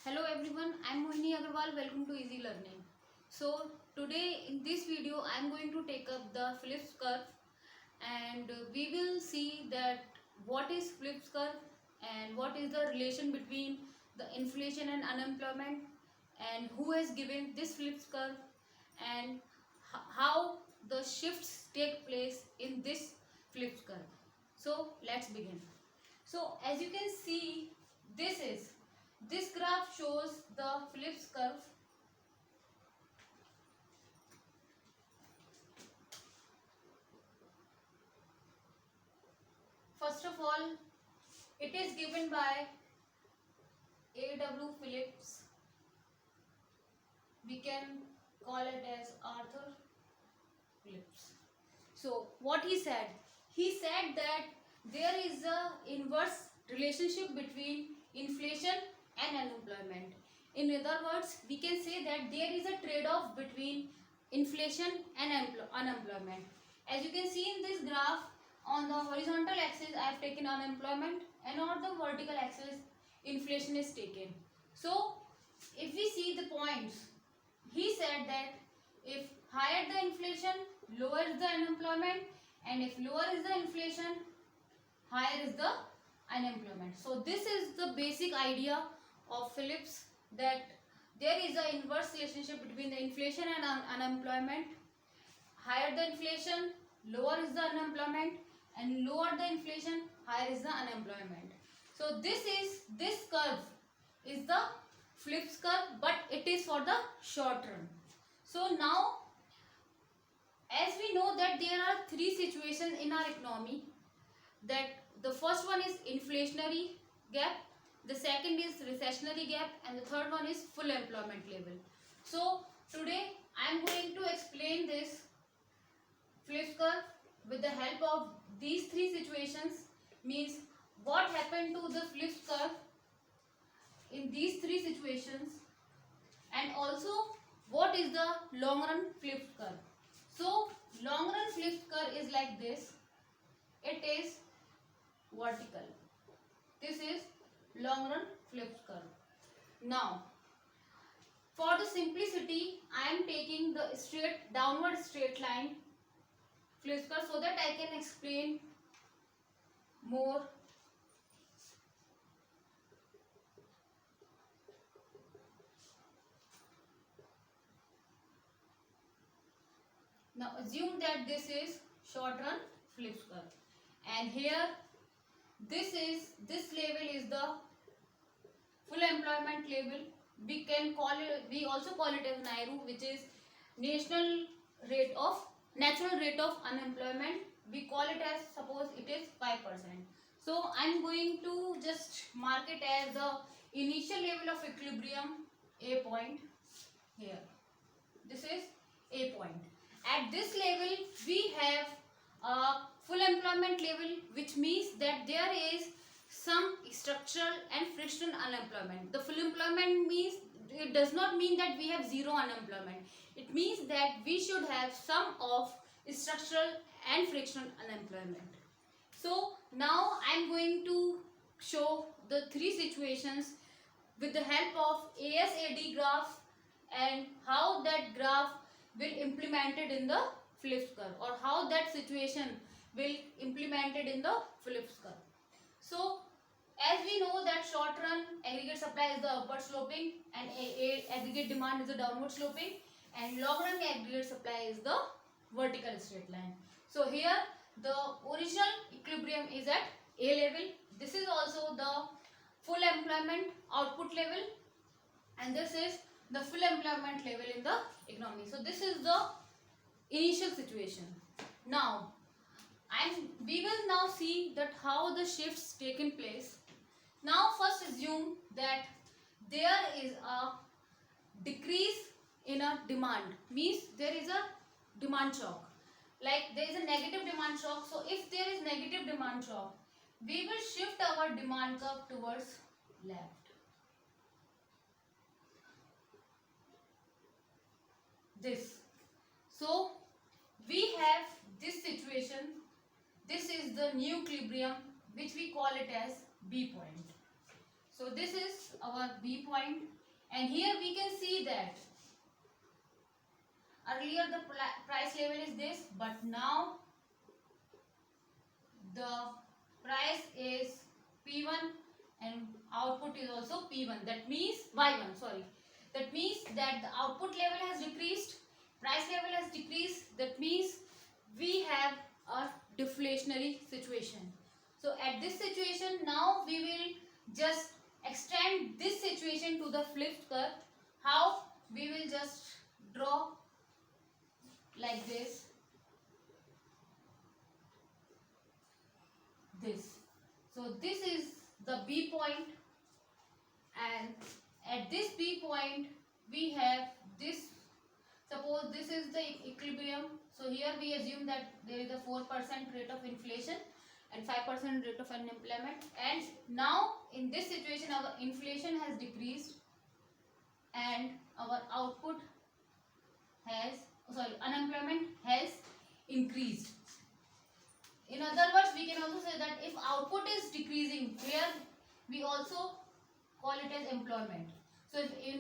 Hello everyone, I am Mohini Agarwal. Welcome to Easy Learning. So today in this video I am going to take up the Phillips curve, and we will see that what is Phillips curve and what is the relation between the inflation and unemployment, and who has given this Phillips curve, and how the shifts take place in this Phillips curve. So let's begin. So as you can see, this graph shows the Phillips curve. First of all, it is given by A.W. Phillips. We can call it as Arthur Phillips. So what he said? He said that there is a inverse relationship between inflation and unemployment. In other words, we can say that there is a trade-off between inflation and unemployment. As you can see in this graph, on the horizontal axis I have taken unemployment, and on the vertical axis inflation is taken. So if we see the points, he said that if higher the inflation, lower is the unemployment, and if lower is the inflation, higher is the unemployment. So this is the basic idea of Phillips, that there is an inverse relationship between the inflation and unemployment. Higher the inflation, lower is the unemployment, and lower the inflation, higher is the unemployment. So this curve is the Phillips curve, but it is for the short run. So now, as we know that there are three situations in our economy, that the first one is inflationary gap, the second is recessionary gap, and the third one is full employment level. So today I am going to explain this Phillips curve with the help of these three situations, means what happened to the Phillips curve in these three situations, and also what is the long run Phillips curve. So long run Phillips curve is like this. It is vertical. This is long run Phillips curve. Now for the simplicity, I am taking the downward straight line Phillips curve so that I can explain more. Now assume that this is short run Phillips curve, and here this level is the full employment level. We also call it as NAIRU, which is natural rate of unemployment. We call it as, suppose it is 5%. So I am going to just mark it as the initial level of equilibrium, A point here. This is A point. At this level we have a full employment level, which means that there is some structural and frictional unemployment. The full employment means, it does not mean that we have zero unemployment. It means that we should have some of structural and frictional unemployment. So now I am going to show the three situations with the help of ASAD graph, and how that graph will implemented in the Phillips curve, or how that situation will implemented in the Phillips curve. So as we know that short run aggregate supply is the upward sloping, and aggregate demand is the downward sloping, and long run aggregate supply is the vertical straight line. So here the original equilibrium is at A level. This is also the full employment output level, and this is the full employment level in the economy. So this is the initial situation. Now we will now see that how the shifts taken place. Now first assume that there is a decrease in a demand, means there is a demand shock, like there is a negative demand shock. So if there is negative demand shock, we will shift our demand curve towards left. This. So we have this situation. This is the new equilibrium, which we call it as B point. So this is our B point, and here we can see that earlier the price level is this, but now the price is P1 and output is also P1. That means Y1, sorry. That means that the output level has decreased, price level has decreased. That means we have a deflationary situation. So at this situation, now we will just extend this situation to the flipped curve. How? We will just draw like this. So this is the B point, and at this B point we have this. Suppose this is the equilibrium. So here we assume that there is a 4% rate of inflation and 5% rate of unemployment, and now in this situation our inflation has decreased and our output has, unemployment has increased. In other words, we can also say that if output is decreasing, here we also call it as employment. So if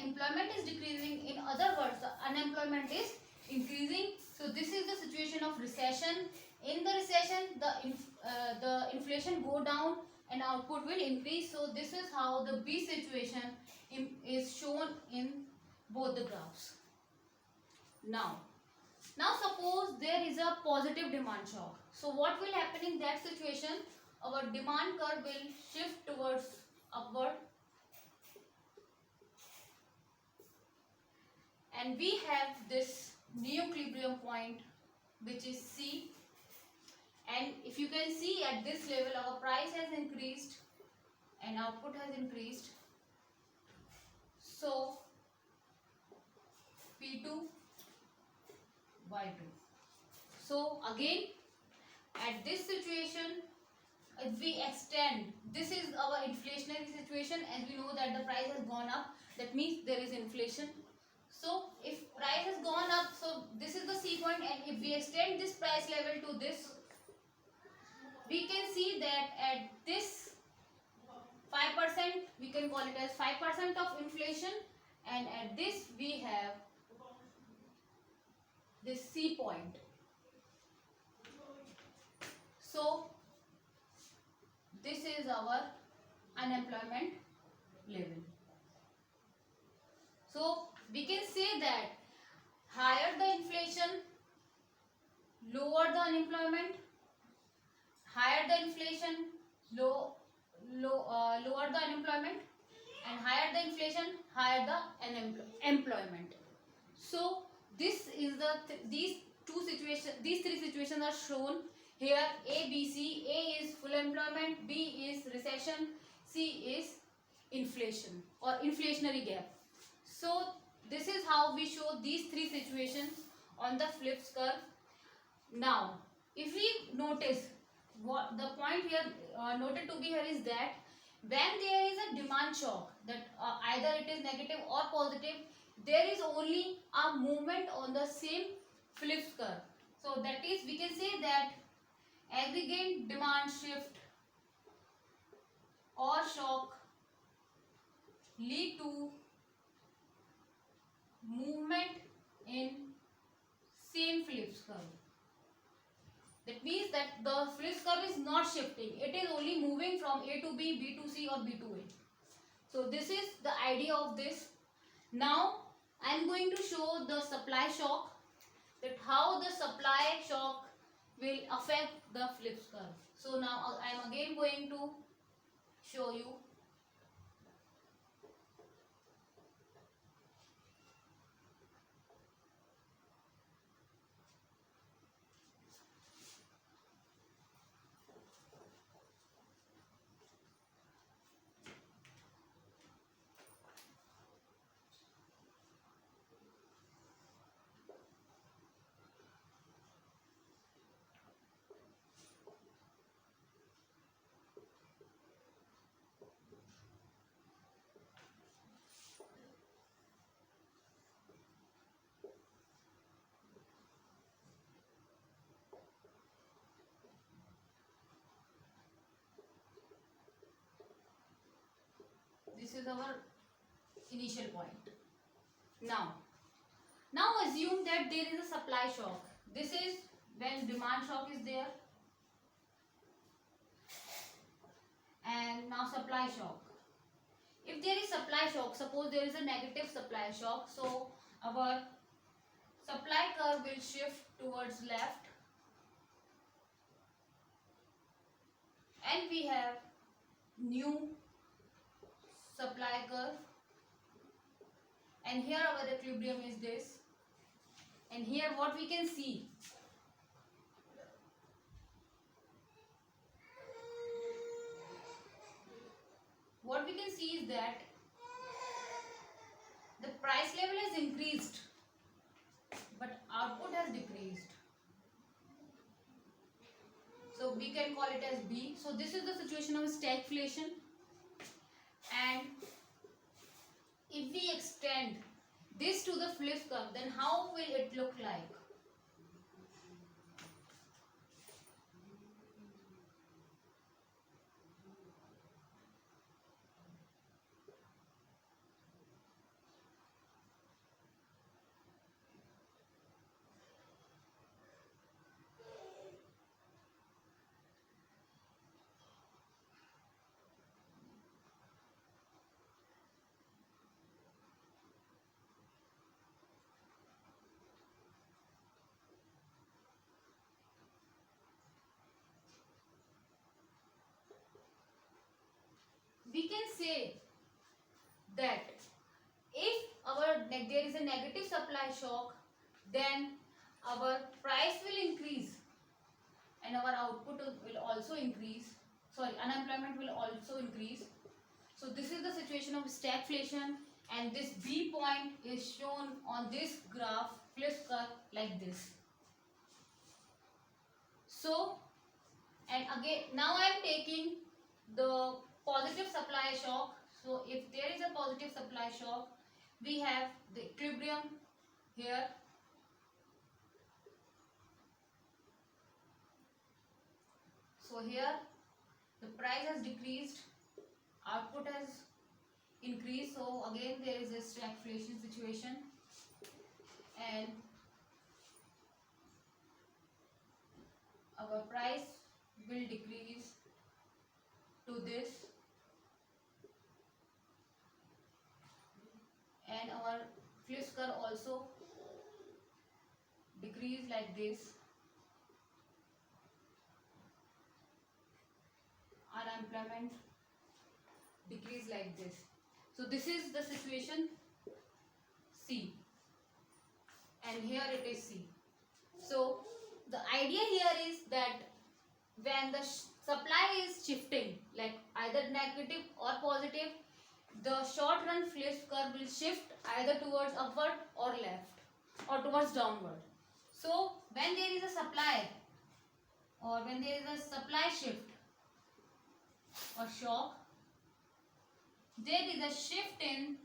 employment is decreasing, in other words, the unemployment is increasing. So this is the situation of recession. In the recession, the inflation go down and output will increase. So this is how the B situation is shown in both the graphs. Now suppose there is a positive demand shock. So what will happen in that situation? Our demand curve will shift towards upward, and we have this new equilibrium point which is C, and if you can see at this level our price has increased and output has increased. So P2 Y2. So again at this situation, if we extend, this is our inflationary situation, as we know that the price has gone up, that means there is inflation. So if price has gone up, so this is the C point, and if we extend this price level to this, we can see that at this 5%, we can call it as 5% of inflation, and at this we have this C point. So this is our unemployment level. So we can say that higher the inflation, lower the unemployment. Higher the inflation, lower the unemployment, and higher the inflation, higher the employment. So this is these three situations are shown here. A, B, C. A is full employment, B is recession, C is inflation or inflationary gap. So this is how we show these three situations on the Phillips curve. Now if we notice, what the point here noted to be here is that when there is a demand shock, that either it is negative or positive, there is only a movement on the same Phillips curve. So that is, we can say that aggregate demand shift or shock lead to movement in same Phillips curve. That means that the Phillips curve is not shifting, it is only moving from A to B, B to C or B to A. So this is the idea of this. Now I am going to show the supply shock, that how the supply shock will affect the Phillips curve. So now I am again going to show you. this is our initial point. Now assume that there is a supply shock. This is when demand shock is there, and now supply shock. If there is supply shock, suppose there is a negative supply shock, so our supply curve will shift towards left, and we have new supply curve, and here our equilibrium is this, and here what we can see, is that the price level has increased but output has decreased, so we can call it as B. So this is the situation of stagflation, and if we extend this to the flip curve, then how will it look like? We can say that if there is a negative supply shock, then our price will increase and our output will also increase. Unemployment will also increase. So this is the situation of stagflation, and this B point is shown on this graph flip curve like this. So, and again now I am taking the positive supply shock. So if there is a positive supply shock, we have the equilibrium here, so here the price has decreased, output has increased, so again there is a stagflation situation, and our price will decrease to this, and our flip curve also decrease like this. Unemployment decrease like this. So this is the situation C, and here it is C. So the idea here is that when the supply is shifting, like either negative or positive, the short run flip curve will shift either towards upward or left or towards downward. So when there is a supply or when there is a supply shift or shock, there is a shift in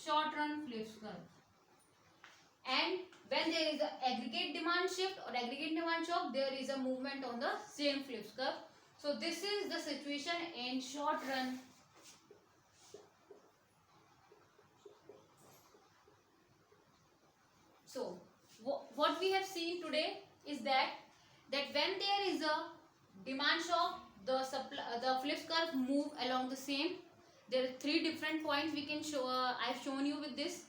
short run flip curve, and when there is a aggregate demand shift or aggregate demand shock, there is a movement on the same flip curve. So this is the situation in short run. So what we have seen today is that when there is a demand shock, the flip curve move along the same. There are three different points we can show. I've shown you with this.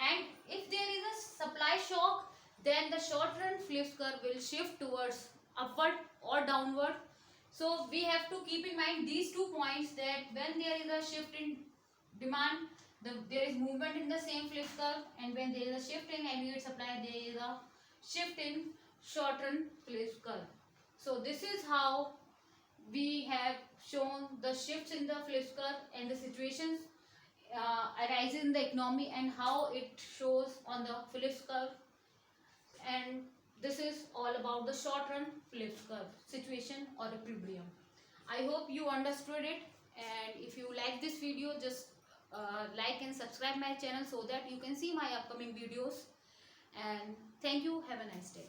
And if there is a supply shock, then the short run flip curve will shift towards upward or downward. So we have to keep in mind these 2 points, that when there is a shift in demand, there is movement in the same flip curve, and when there is a shift in aggregate supply, there is a shift in short run flip curve. So this is how we have shown the shifts in the flip curve and the situations arises in the economy and how it shows on the flip curve. And this is all about the short run flip curve situation or equilibrium. I hope you understood it, and if you like this video, just like and subscribe my channel so that you can see my upcoming videos. And thank you. Have a nice day.